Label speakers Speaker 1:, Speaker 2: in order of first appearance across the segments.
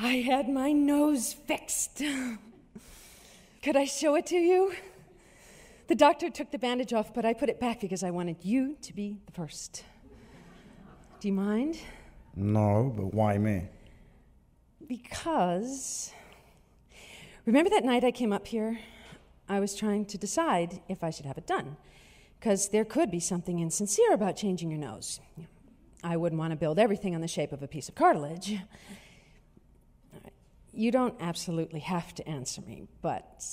Speaker 1: I had my nose fixed. Could I show it to you? The doctor took the bandage off, but I put it back because I wanted you to be the first. Do you mind?
Speaker 2: No, but why me?
Speaker 1: Because... remember that night I came up here? I was trying to decide if I should have it done, because there could be something insincere about changing your nose. I wouldn't want to build everything on the shape of a piece of cartilage. You don't absolutely have to answer me, but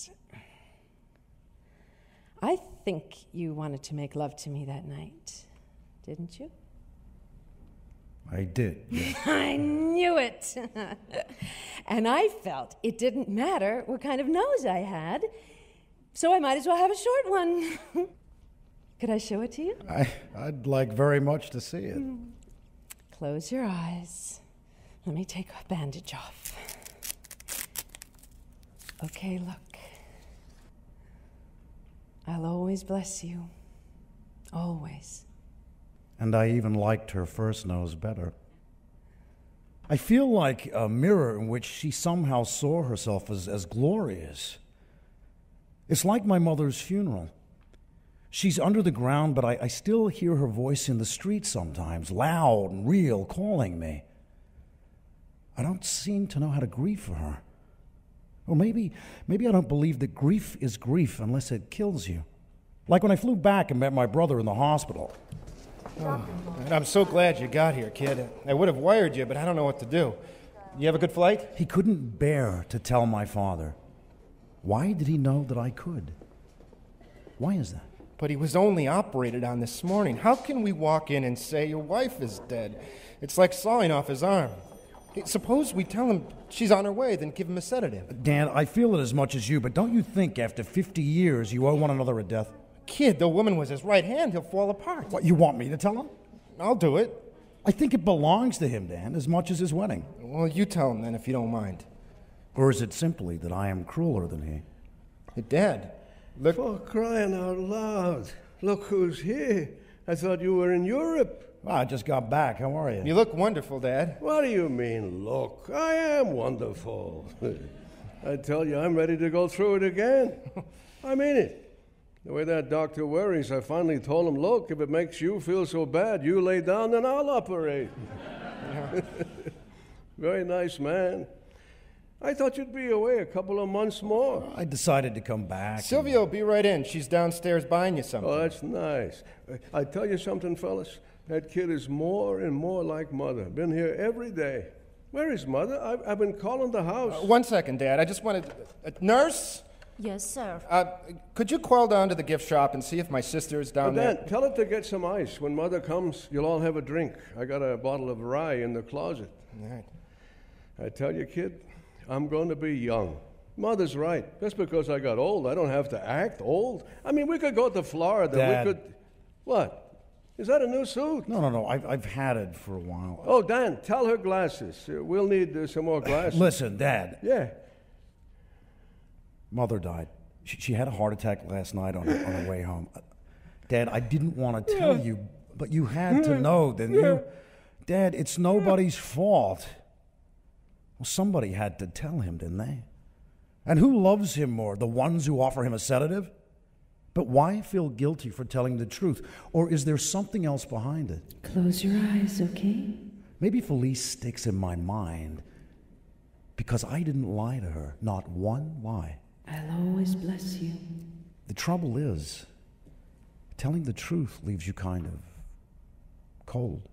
Speaker 1: I think you wanted to make love to me that night, didn't you?
Speaker 2: I did. Yes.
Speaker 1: I knew it. And I felt it didn't matter what kind of nose I had, so I might as well have a short one. Could I show it to you?
Speaker 2: I'd like very much to see it.
Speaker 1: Close your eyes. Let me take a bandage off. Okay, look. I'll always bless you. Always.
Speaker 2: And I even liked her first nose better. I feel like a mirror in which she somehow saw herself as glorious. It's like my mother's funeral. She's under the ground, but I still hear her voice in the street sometimes, loud and real, calling me. I don't seem to know how to grieve for her. Or maybe I don't believe that grief is grief unless it kills you. Like when I flew back and met my brother in the hospital.
Speaker 3: Oh, I'm so glad you got here, kid. I would have wired you, but I don't know what to do. You have a good flight?
Speaker 2: He couldn't bear to tell my father. Why did he know that I could? Why is that?
Speaker 3: But he was only operated on this morning. How can we walk in and say your wife is dead? It's like sawing off his arm. Suppose we tell him she's on her way, then give him a sedative.
Speaker 2: Dan, I feel it as much as you, but don't you think after 50 years you owe one another a death?
Speaker 3: Kid, the woman was his right hand. He'll fall apart.
Speaker 2: What, you want me to tell him?
Speaker 3: I'll do it.
Speaker 2: I think it belongs to him, Dan, as much as his wedding.
Speaker 3: Well, you tell him then, if you don't mind.
Speaker 2: Or is it simply that I am crueler than he?
Speaker 3: Hey, Dad, look...
Speaker 4: For crying out loud. Look who's here. I thought you were in Europe.
Speaker 2: Well, I just got back. How are you?
Speaker 3: You look wonderful, Dad.
Speaker 4: What do you mean, look? I am wonderful. I tell you, I'm ready to go through it again. I mean it. The way that doctor worries, I finally told him, look, if it makes you feel so bad, you lay down and I'll operate. Very nice man. I thought you'd be away a couple of months more.
Speaker 2: I decided to come back.
Speaker 3: Sylvia will be right in. She's downstairs buying you something.
Speaker 4: Oh, that's nice. I tell you something, fellas. That kid is more and more like Mother. Been here every day. Where is Mother? I've been calling the house.
Speaker 3: 1 second, Dad. I just wanted... nurse?
Speaker 5: Yes, sir.
Speaker 3: Could you call down to the gift shop and see if my sister is down there?
Speaker 4: Dan, tell her to get some ice. When Mother comes, you'll all have a drink. I got a bottle of rye in the closet.
Speaker 3: All right.
Speaker 4: I tell you, kid, I'm going to be young. Mother's right. Just because I got old, I don't have to act old. I mean, we could go to Florida.
Speaker 2: Dad.
Speaker 4: We could... What? Is that a new suit?
Speaker 2: No. I've had it for a while.
Speaker 4: Oh, Dan, tell her glasses. We'll need some more glasses.
Speaker 2: Listen, Dad.
Speaker 4: Yeah.
Speaker 2: Mother died. She had a heart attack last night on her way home. Dad, I didn't want to tell you, but you had to know, didn't you? Dad, it's nobody's fault. Well, somebody had to tell him, didn't they? And who loves him more, the ones who offer him a sedative? But why feel guilty for telling the truth? Or is there something else behind it?
Speaker 1: Close your eyes, okay?
Speaker 2: Maybe Felice sticks in my mind because I didn't lie to her, not one lie.
Speaker 1: I'll always bless you.
Speaker 2: The trouble is, telling the truth leaves you kind of cold.